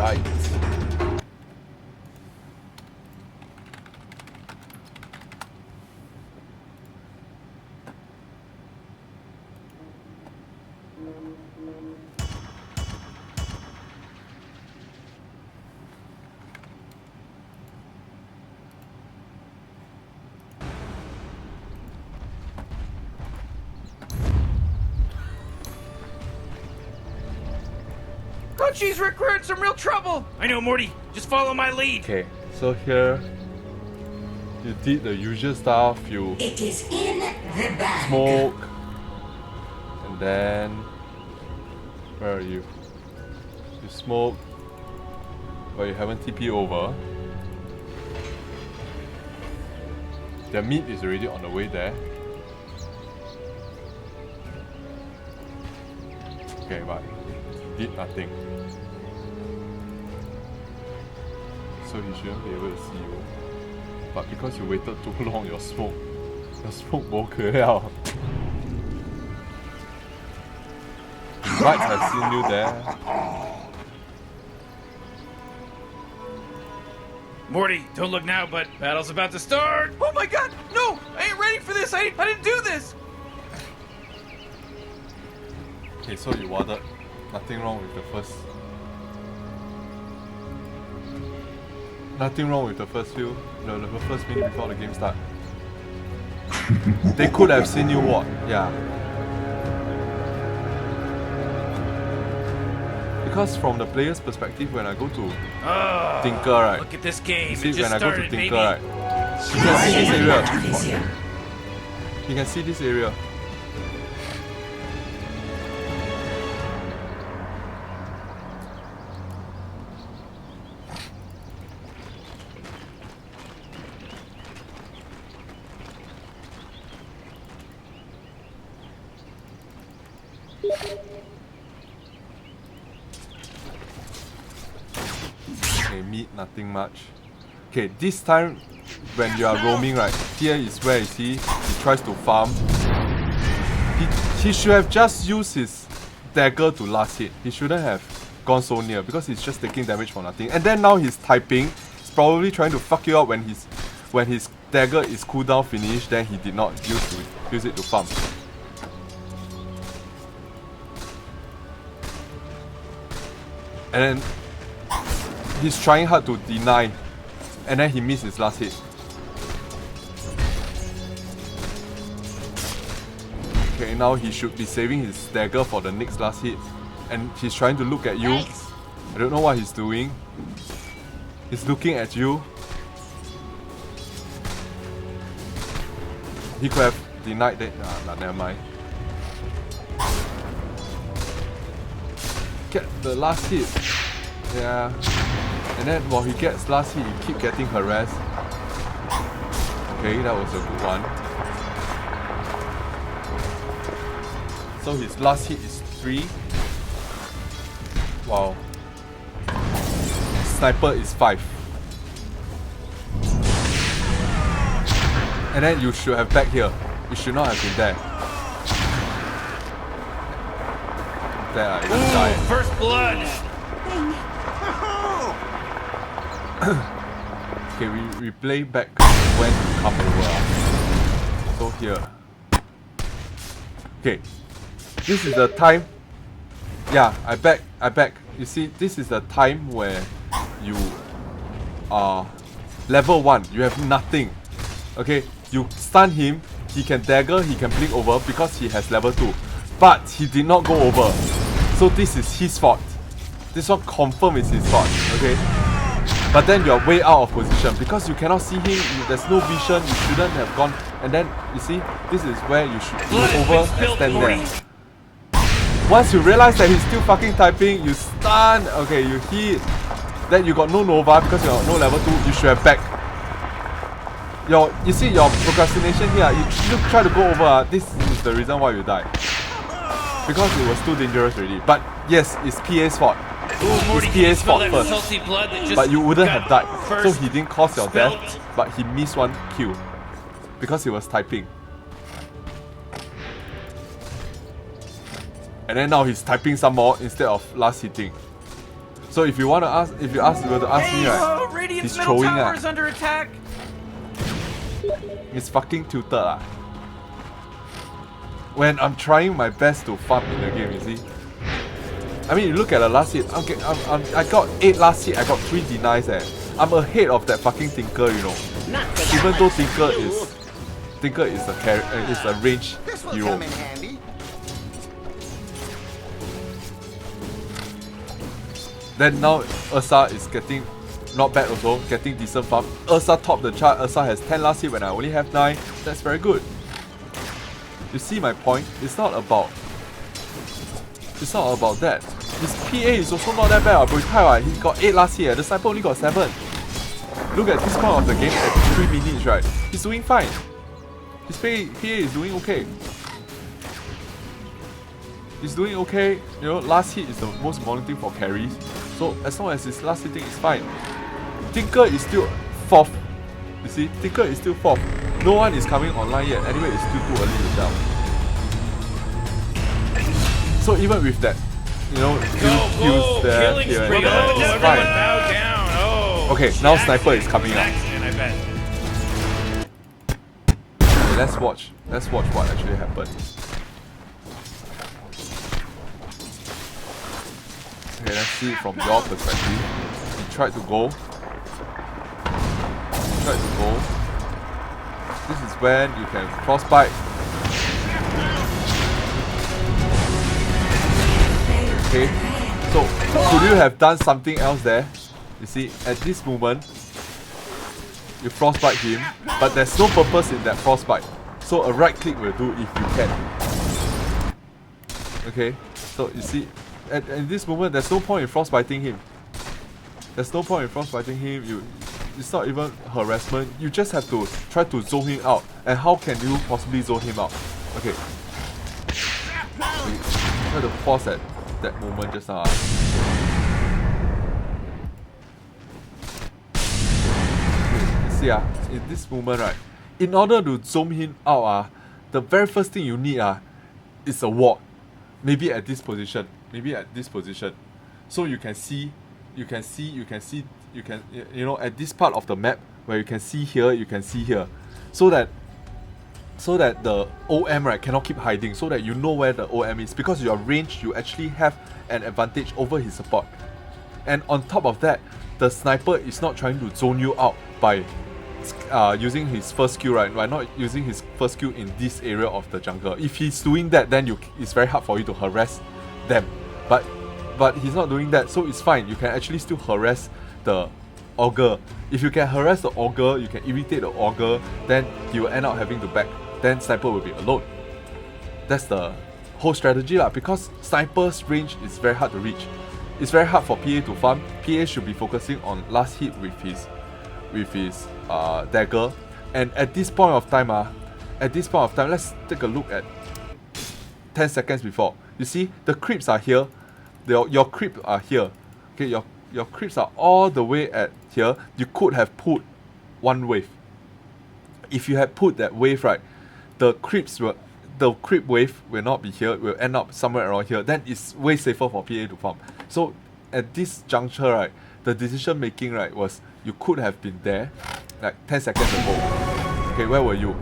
Right. Crunchy's Rick, we're in some real trouble! I know, Morty. Just follow my lead. Okay, so here you did the usual stuff. You It is in the bag. smoke, and then where are you? You smoke, but you haven't TP over. The meat is already on the way there. Okay, but you did nothing. So he shouldn't be able to see you. But because you waited too long, your smoke won't clear out. You might have seen you there. Morty, don't look now, but battle's about to start. Oh my god, no! I ain't ready for this. I didn't do this. Okay, so you warded. Nothing wrong with the first. Nothing wrong with the first few. The first minute before the game start. They could have seen you ward. Yeah. Because from the player's perspective, when I go to Tinker, right? Look at this game. You see, It just when I go to started, Tinker, baby. right? You can see this area. You can see this area. Okay, meat, nothing much. Okay, this time when you are roaming, right, here is where you see he tries to farm. He should have just used his dagger to last hit. He shouldn't have gone so near because he's just taking damage for nothing. And then now he's typing. He's probably trying to fuck you up when his dagger is cooldown finished. Then he did not use it to farm. And then he's trying hard to deny, and then he missed his last hit. Okay, now he should be saving his dagger for the next last hit, and he's trying to look at you. I don't know what he's doing. He's looking at you. He could have denied that. Nah, never mind. Get the last hit. Yeah. And then while he gets last hit, he keep getting harassed. Okay, that was a good one. So his last hit is 3. Wow. Sniper is 5. And then you should have back here. You should not have been there. There, I even died. First blood. Okay, we play back when you come over. So here. Okay. This is the time. Yeah, I back. You see, this is the time where you are level 1. You have nothing. Okay, you stun him, he can dagger, he can blink over because he has level 2. But he did not go over. So this is his fault. This one confirm is his fault, okay? But then you're way out of position because you cannot see him, there's no vision, you shouldn't have gone. And then, you see, this is where you should go over and stand there. Once you realize that he's still fucking typing, you stun, okay, you hit. Then you got no Nova because you're no level 2, you should have back. You see your procrastination here, you try to go over, this is the reason why you died. Because it was too dangerous already. But yes, it's PA's fault. Morty, it's PA's fault first. salty blood that just But you wouldn't have died. So first he didn't cause your spilt. death, but he missed one kill. Because he was typing. And then now he's typing some more instead of last hitting. So if you were to ask me, right, Radiant's he's middle throwing tower is under attack. it's fucking tilted lah. When I'm trying my best to farm in the game, you see. I mean, you look at the last hit. I got 8 last hit. I got 3 denies. I'm ahead of that fucking Tinker, you know. Even though Tinker is a range This will hero. come in handy. Then now Ursa is getting not bad also, getting decent farm. Ursa topped the chart. Ursa has 10 last hit when I only have 9. That's very good. You see my point? It's not about that. His PA is also not that bad. He got 8 last hit. The sniper only got 7. Look at this point of the game at 3 minutes, right? He's doing fine. His PA is doing okay. He's doing okay. You know, last hit is the most important thing for carries. So as long as his last hitting is fine. Tinker is still 4th. You see, Tinker is still 4th. No one is coming online yet. Anyway, it's still too early to tell. So even with that, you know, kills there, killing here, spree. and there, it's Everyone fine. bow down. Oh. Okay, now Jackson Sniper is coming out. Jackson, I bet. Okay, let's watch what actually happened. Okay, let's see it from your perspective. He tried to go. This is when you can frostbite. Okay, so could you have done something else there? You see, at this moment, you frostbite him, but there's no purpose in that frostbite. So a right click will do if you can. Okay, so you see, at this moment, there's no point in frostbiting him. It's not even harassment. You just have to try to zone him out. And how can you possibly zone him out? Okay. We try to pause at that moment just now. Okay, see in this moment, right, in order to zone him out, the very first thing you need is a ward. Maybe at this position. So you can see, you know, at this part of the map where you can see here, so that the OM, right, cannot keep hiding, so that you know where the OM is, because your range, you actually have an advantage over his support. And on top of that, the sniper is not trying to zone you out by using his first skill, right? By not using his first skill in this area of the jungle. If he's doing that, then it's very hard for you to harass them. But he's not doing that, so it's fine. You can actually still harass the Augur. If you can harass the Augur, you can irritate the Augur, then he will end up having to back. Then Sniper will be alone. That's the whole strategy lah. Because Sniper's range is very hard to reach. It's very hard for PA to farm. PA should be focusing on last hit with his dagger. And at this point of time, let's take a look at 10 seconds before. You see, the creeps are here. Your creeps are here. Okay, your creeps are all the way at here. You could have put one wave. If you had put that wave, right, the creep wave will not be here. Will end up somewhere around here. Then it's way safer for PA to farm. So at this juncture, right, the decision making, right, was you could have been there like 10 seconds ago. Okay, where were you?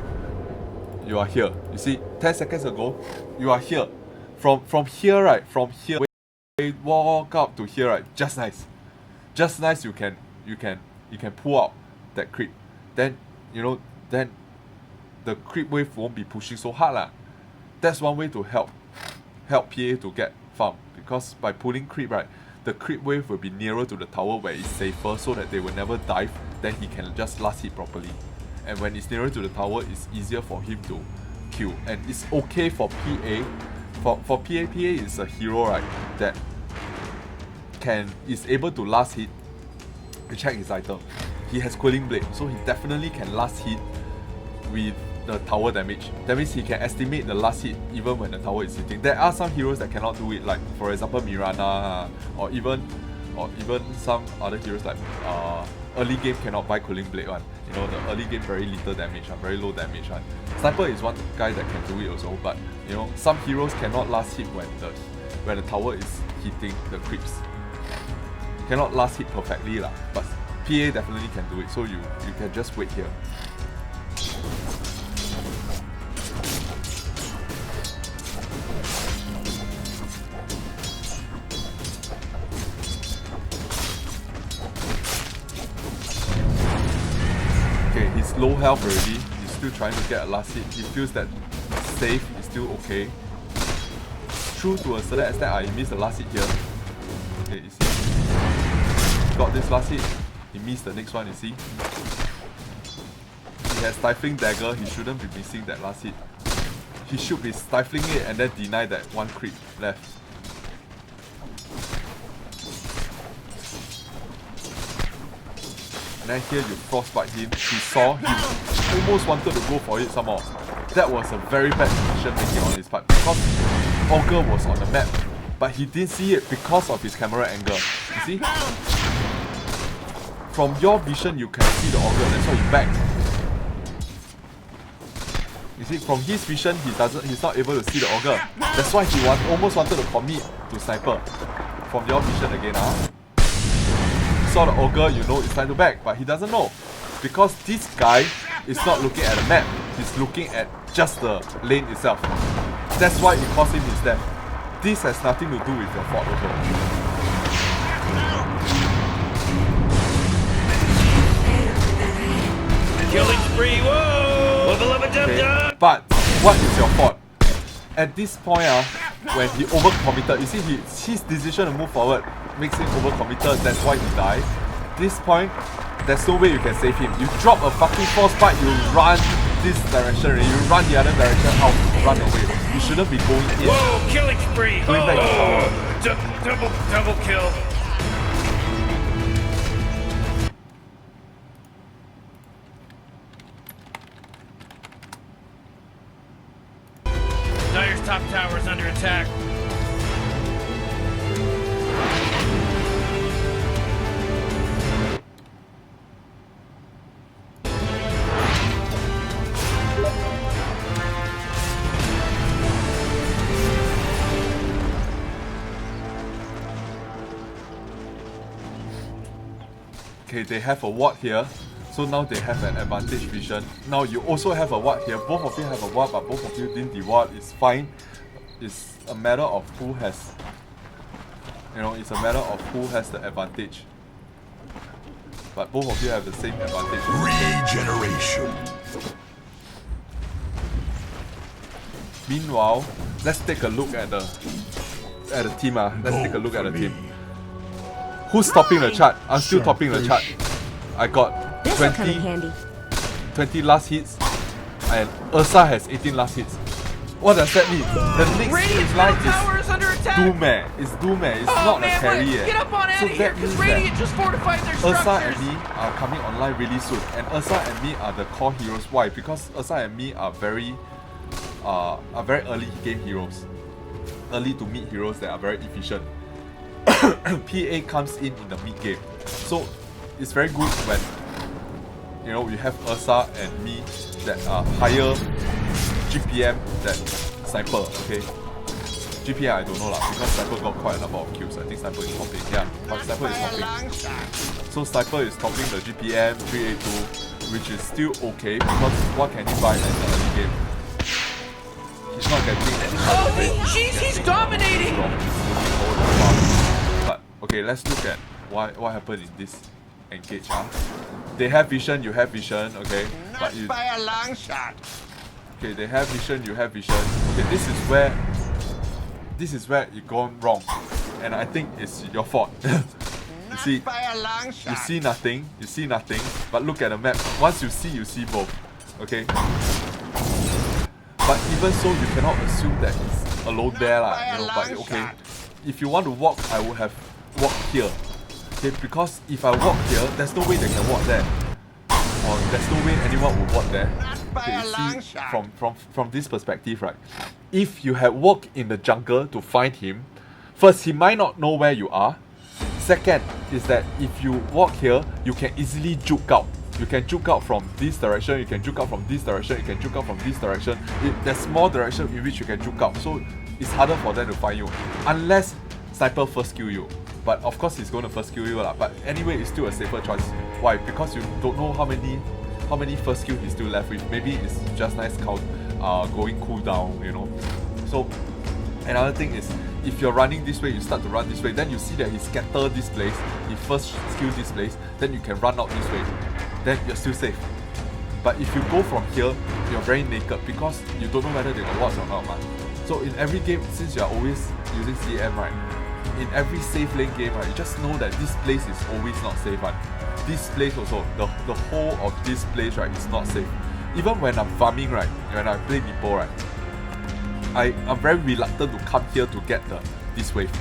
You are here. You see, 10 seconds ago, you are here. From here, right, walk up to here, right, just nice. You can pull out that creep. Then, you know, then the creep wave won't be pushing so hard lah. That's one way to help PA to get farm, because by pulling creep, right, the creep wave will be nearer to the tower where it's safer, so that they will never dive. Then he can just last hit properly. And when it's nearer to the tower, it's easier for him to kill. And it's okay for PA. For PA is a hero, right, that is able to last hit. You check his item. He has Quelling Blade, so he definitely can last hit with the tower damage. That means he can estimate the last hit even when the tower is hitting. There are some heroes that cannot do it, like for example Mirana, or even some other heroes like early game cannot buy Quelling Blade one. You know, the early game very little damage one, very low damage one. Sniper is one guy that can do it also, but you know, some heroes cannot last hit when the tower is hitting the creeps. cannot last hit perfectly lah. But PA definitely can do it, so you can just wait here. Okay, he's low health already. He's still trying to get a last hit. He feels that safe is still okay. True to a certain extent, he missed the last hit here. Okay, you see. Got this last hit. He missed the next one, you see. He has Stifling Dagger. He shouldn't be missing that last hit. He should be stifling it and then deny that one creep left. And then here you frostbite him. He saw, he almost wanted to go for it somehow. That was a very bad decision making on his part because Ogre was on the map, but he didn't see it because of his camera angle. You see? From your vision you can see the Ogre, that's why you back. You see, from his vision he's not able to see the Ogre. That's why he almost wanted to commit to Sniper. From your vision again, saw the Ogre, you know it's time to back, but he doesn't know. Because this guy is not looking at the map, he's looking at just the lane itself. That's why it cost him his death. This has nothing to do with your fault also. Killing spree, whoa! Level up a jump jump! But what is your fault? At this point, when he overcommitted, you see his decision to move forward makes him overcommitted, that's why he died. This point, there's no way you can save him. You drop a fucking frostbite, you run this direction, you run the other direction out, run away. You shouldn't be going in. Whoa, killing spree! Going back to Double kill. Dire's top tower is under attack. Okay, they have a ward here, so now they have an advantage vision. Now you also have a ward here. Both of you have a ward, but both of you didn't de-ward. It's fine. It's a matter of who has, it's a matter of who has the advantage. But both of you have the same advantage. Regeneration. Meanwhile, let's take a look at the team. Let's take a look at the team. Who's topping the chart? I'm still topping the chart. I got 20 last hits, and Ursa has 18 last hits. What does that mean? The next in line is Doom. It's Doom. It's not a carry. Get up on So out of here, that because means Radiant that just fortified their Ursa structures. and me are coming online really soon, and Ursa and me are the core heroes. Why? Because Ursa and me are very early game heroes, early to mid heroes that are very efficient. PA comes in the mid game, so it's very good when we have Ursa and me that are higher GPM than Sniper. Okay, GPM I don't know lah, because Sniper got quite a number of kills. I think Sniper is topping. Yeah, but Sniper is topping. So Sniper is topping the GPM 382, which is still okay because what can he buy in the early game? He's not getting any. Oh, he's dominating. But okay, let's look at what happened in this engage. They have vision, you have vision, okay? But you, by a long shot. okay, they have vision, you have vision. Okay, this is where it gone wrong, and I think it's your fault. You see, By a long shot. you see nothing. But look at the map. Once you see both. Okay. But even so, you cannot assume that he's alone there, lah. But okay, if you want to walk, I would have walked here. Okay, because if I walk here, there's no way they can walk there. Or there's no way anyone would walk there. Okay, you see, from this perspective, right? If you had walked in the jungle to find him, first, he might not know where you are. Second is that if you walk here, you can easily juke out. You can juke out from this direction, you can juke out from this direction, you can juke out from this direction. There's more direction in which you can juke out, so it's harder for them to find you. Unless Sniper first kill you. But of course he's going to first kill you lah. But anyway, it's still a safer choice. Why? Because you don't know how many first kill he's still left with. Maybe it's just nice count going cooldown, you know. So another thing is, if you're running this way, you start to run this way, then you see that he scatter this place, he first skill this place, then you can run out this way, then you're still safe. But if you go from here, you're very naked because you don't know whether they got wards or not, man. So in every game, since you're always using CM, right, in every safe lane game, right, you just know that this place is always not safe, right. This place also, the whole of this place, right, is not safe. Even when I'm farming, right, when I play Meepo, right, I'm very reluctant to come here to get this wave.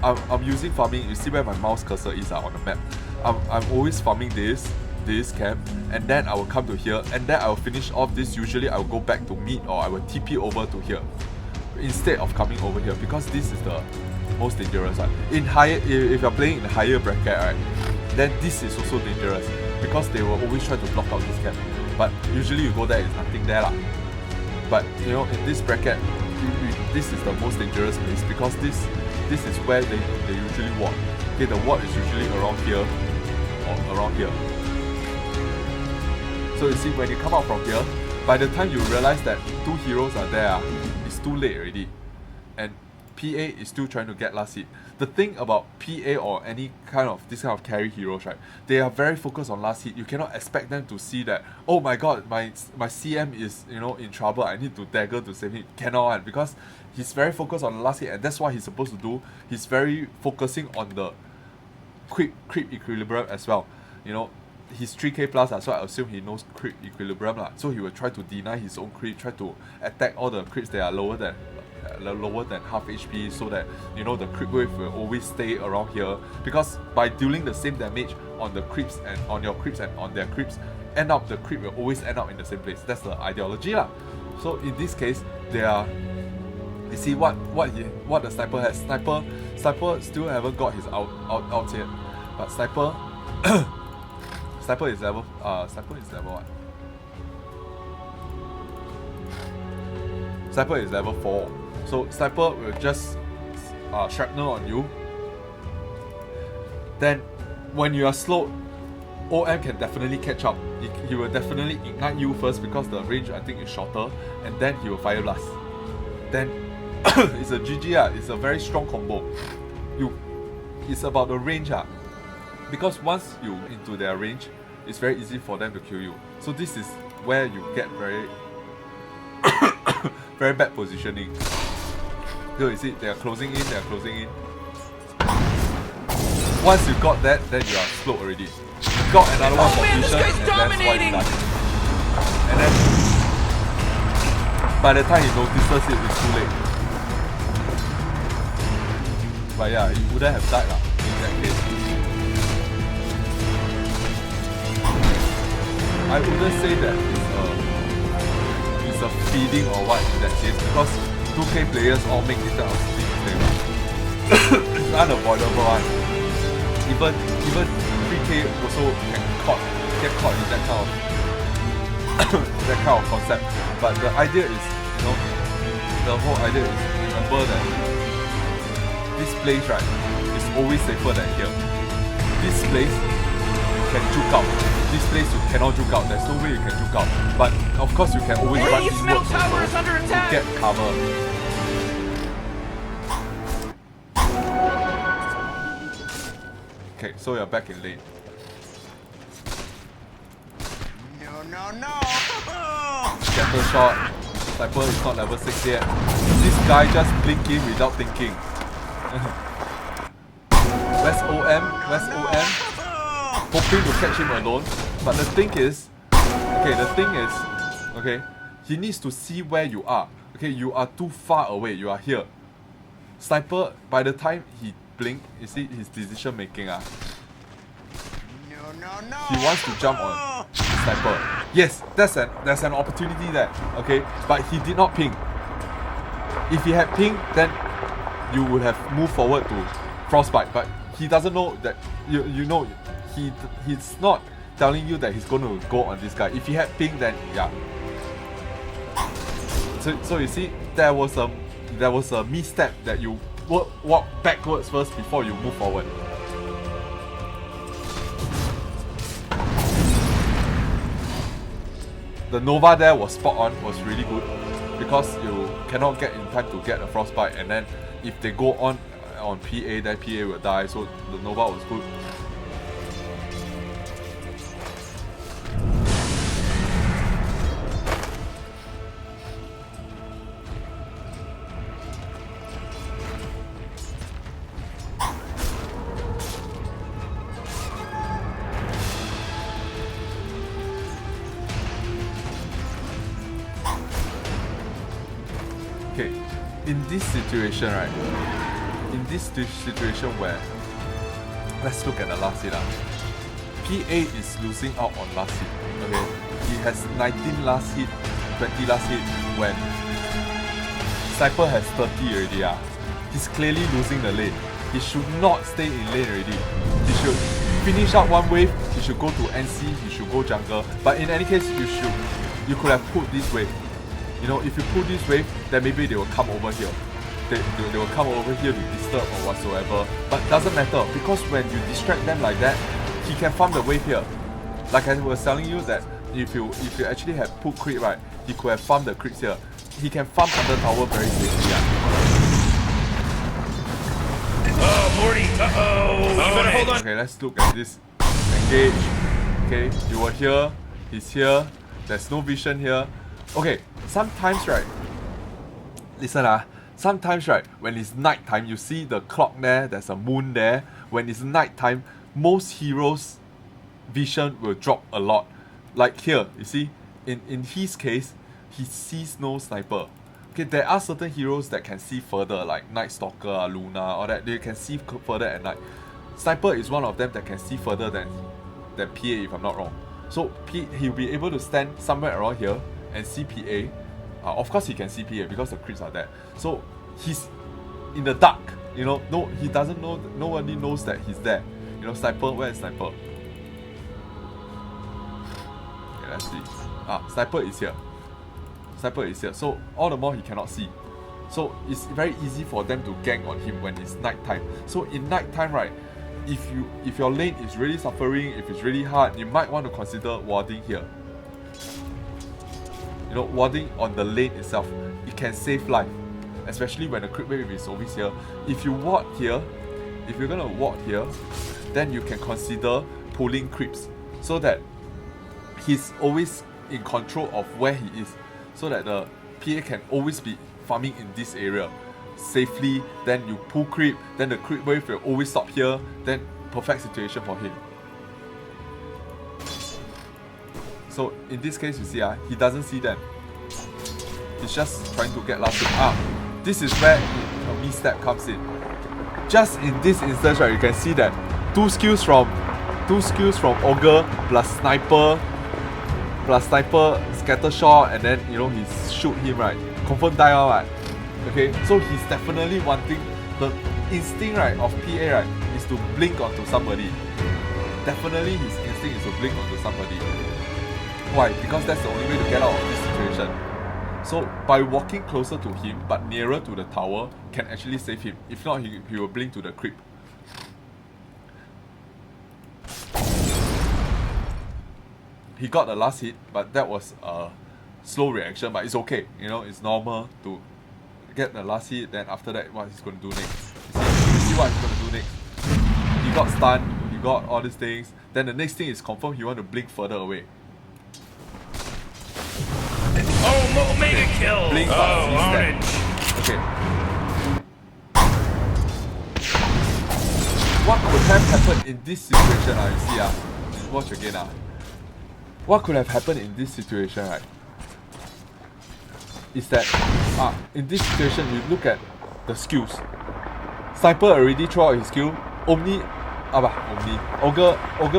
I'm using farming, you see where my mouse cursor is on the map. I'm always farming this camp, and then I will come to here, and then I will finish off this. Usually I will go back to meat, or I will TP over to here instead of coming over here, because this is the most dangerous one. In higher, if you're playing in a higher bracket, right, then this is also dangerous because they will always try to block out this camp. But usually you go there, it's nothing there lah. But you know, in this bracket, this is the most dangerous place because this is where they usually ward. Okay, the ward is usually around here or around here. So you see, when you come out from here, by the time you realize that two heroes are there, it's too late already. And PA is still trying to get last hit. The thing about PA or any kind of this kind of carry heroes, right, they are very focused on last hit. You cannot expect them to see that, oh my god, my CM is, you know, in trouble, I need to dagger to save him. Cannot, because he's very focused on the last hit, and that's what he's supposed to do. He's very focusing on the quick creep equilibrium as well. You know, he's 3k plus, so I assume he knows creep equilibrium lah. So he will try to deny his own creep, try to attack all the creeps that are lower than half HP, so that, you know, the creep wave will always stay around here, because by dealing the same damage on the creeps and on your creeps and on their creeps, the creep will always end up in the same place. That's the ideology lah. So in this case, they are, you see what the sniper has. Sniper still haven't got his out yet, but sniper sniper is level what? Sniper is level 4. So Sniper will just shrapnel on you. Then when you are slow, OM can definitely catch up. He will definitely ignite you first because the range I think is shorter, and then he will fire blast. Then it's a GG, it's a very strong combo. It's about the range, because once you into their range, it's very easy for them to kill you. So this is where you get very very bad positioning. Here you see, they are closing in. Once you got that, then you are slow already. You got another one position, and that's why you die. And then by the time he notices it, it's too late. But yeah, you wouldn't have died lah in that case. I wouldn't say that it's a feeding or what in that case, because 2K players all make this kind of things. It's unavoidable one. Even 3K also get caught in that kind of concept. But the idea is, you know, the whole idea is, remember that this place, right, is always safer than here. This place you can juke out. This place you cannot juke out. There's no way you can juke out. But of course you can always run inwards also to get cover. Okay, so you're back in lane. No. Scatter shot. Sniper is not level 6 yet. This guy just blinking without thinking. Where's OM? Hoping to catch him alone. But the thing is, he needs to see where you are. Okay, you are too far away. You are here. Sniper, by the time he blink, you see his decision making. He wants to jump on Sniper. Yes, there's an opportunity there. Okay, but he did not ping. If he had ping, then you would have moved forward to Frostbite. But he doesn't know that. You know, he's not telling you that he's going to go on this guy. If he had ping, then yeah. So you see, there was a misstep that you walk backwards first before you move forward. The Nova there was spot on, was really good, because you cannot get in time to get a frostbite, and then if they go on PA, then PA will die, so the Nova was good. Okay, in this situation, right? In this situation where, let's look at the last hit. PA is losing out on last hit. Okay, he has 19 last hit, 20 last hit when Sniper has 30 already. He's clearly losing the lane. He should not stay in lane already. He should finish out one wave. He should go to NC. He should go jungle. But in any case, you could have pulled this wave. You know, if you pull this wave, then maybe they will come over here. They will come over here to disturb or whatsoever. But doesn't matter, because when you distract them like that, he can farm the wave here. Like I was telling you that if you actually had pulled creep, right, he could have farmed the creeps here. He can farm under tower very safely. Oh, Morty! Uh-oh! You better hold on. Okay, let's look at this. Engage. Okay, you were here. He's here. There's no vision here. Okay, sometimes, right, listen, sometimes, right, when it's night time, you see the clock there, there's a moon there. When it's night time, most heroes' vision will drop a lot. Like here, you see, in his case, he sees no sniper. Okay, there are certain heroes that can see further, like Night Stalker, Luna, all that. They can see further at night. Sniper is one of them that can see further than PA, if I'm not wrong. So he'll be able to stand somewhere around here and see PA. Of course he can see PA because the creeps are there. So he's in the dark, you know, no, he doesn't know, nobody knows that he's there. You know, Sniper, where is Sniper? Okay, let's see. Sniper is here. Sniper is here. So all the more he cannot see. So it's very easy for them to gang on him when it's night time. So in night time, right, if your lane is really suffering, if it's really hard, you might want to consider warding here. You know, warding on the lane itself, it can save life, especially when the creep wave is always here. If you ward here, if you're gonna ward here, then you can consider pulling creeps so that he's always in control of where he is, so that the PA can always be farming in this area safely. Then you pull creep, then the creep wave will always stop here, then perfect situation for him. So in this case, you see, he doesn't see them. He's just trying to get last hit. This is where a misstep comes in. Just in this instance, right, you can see that two skills from Ogre plus Sniper, scatter shot, and then you know he shoot him, right? Confirm die out, right? Okay, so he's definitely wanting, the instinct, right, of PA, right, is to blink onto somebody. Definitely his instinct is to blink onto somebody. Why? Because that's the only way to get out of this situation. So by walking closer to him but nearer to the tower can actually save him. If not, he will blink to the creep. He got the last hit, but that was a slow reaction, but it's okay. You know, it's normal to get the last hit, then after that, what he's going to do next. You see what he's going to do next. He got stunned, he got all these things, then the next thing is confirmed he want to blink further away. Oh, mega kill! Blink, orange! Okay. What could have happened in this situation, you see, watch again, what could have happened in this situation, right, is that in this situation, you look at the skills. Sniper already threw out his skill. Ogre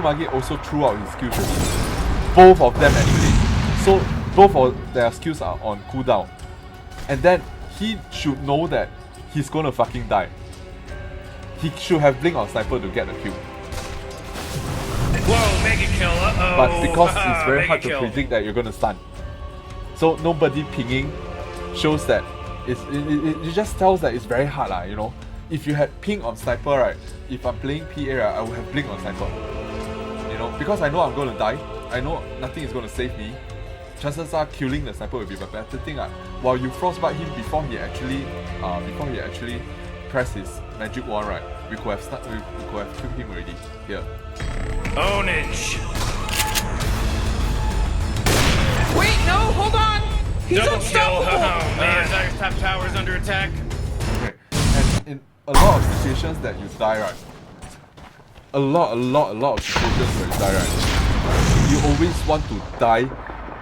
Magi also threw out his skills already. Both of them actually. So both of their skills are on cooldown. And then he should know that he's gonna fucking die. He should have blinked on Sniper to get the kill. Whoa, mega kill, uh-oh. But because it's very hard to kill. predict that you're gonna stun, so nobody pinging shows that it just tells that it's very hard, you know. if you had ping on sniper, right? If I'm playing PA, right, I would have blink on sniper. You know, because I know I'm gonna die. I know nothing is gonna save me. Chances are killing the sniper will be the better thing. While you frostbite him before he actually press his magic wand, right? We could have killed him already. Here. Ownage. Wait, no, hold on! He's Double kill. unstoppable! Oh man, Dire's top tower is under attack. Okay. And in a lot of situations that you die, right? A lot of situations where you die, right? You always want to die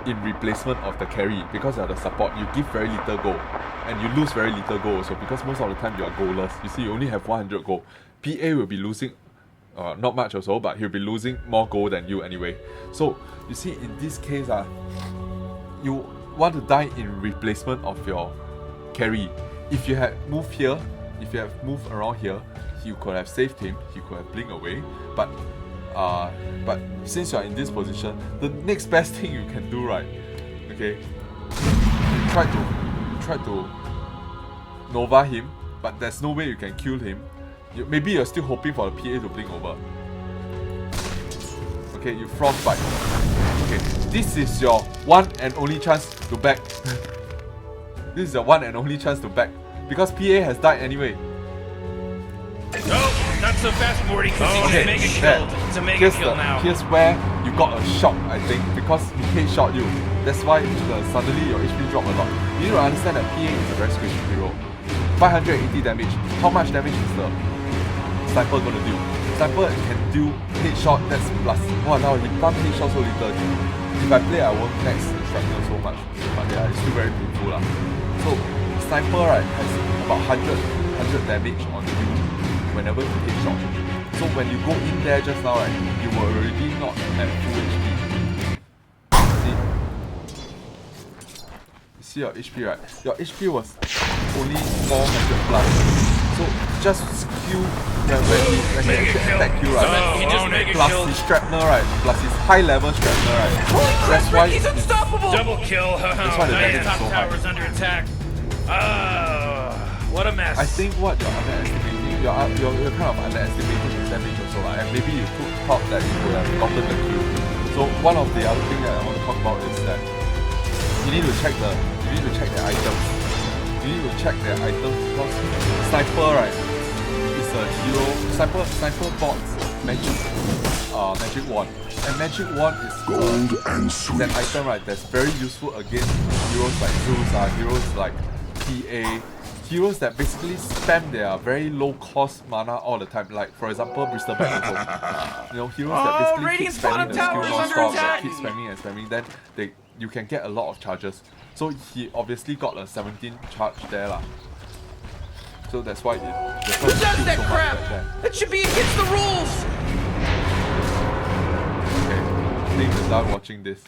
in replacement of the carry because you're the support. You give very little gold and you lose very little gold also because most of the time you are goalless. You see, you only have 100 gold. PA will be losing not much also, but he'll be losing more gold than you anyway. So you see, in this case, you want to die in replacement of your carry. If you had moved here, if you have moved around here, you could have saved him, he could have blinked away, but since you are in this position, the next best thing you can do, right? Okay, try to Nova him, but there's no way you can kill him. Maybe you're still hoping for the PA to blink over. Okay, you frostbite. Okay, this is your one and only chance to back. This is your one and only chance to back because PA has died anyway. Oh, not so fast, Morty, because he's Okay, mega there. killed. It's a mega kill now. Here's where you got a shock, I think, because he headshot you. That's why suddenly your HP dropped a lot. You need to understand that PA is a very squishy hero. 580 damage. How much damage is the sniper gonna do? Sniper can do headshot, that's plus. Oh, now he can't headshot so little. If I play, I won't max instructor so much. But yeah, it's still very painful lah. So, sniper, right, has about 100 damage on you whenever you headshot. So when you go in there just now, right, you were already not at full HP. See your HP, right? Your HP was only 400 plus. So just skew when he actually attack you, right? Oh, he just mega Plus killed. his Shrapnel, right? Plus his high level Shrapnel, right? That's why He's unstoppable! Double kill. That's why the Dire's damage is top so tower high. is under attack. What a mess. I think what you're underestimating, you're kind of underestimating his damage also, right? And maybe you thought that you would have gotten the kill. So one of the other things that I want to talk about is that you need to check their items. You need to check their items because sniper, right, is a hero. Sniper bots magic wand, and magic wand is an item, right, that's very useful against heroes like Zeus, heroes like PA, heroes that basically spam their very low cost mana all the time. Like for example, Bristleback also. You know, heroes that basically keep Radiant's spamming bottom the skill tower is under non-stop, attack. keep spamming and spamming, then you can get a lot of charges. So he obviously got a 17 charge there lah. So that's why Who does that crap? That should be against the rules! Okay, I think we're done watching this.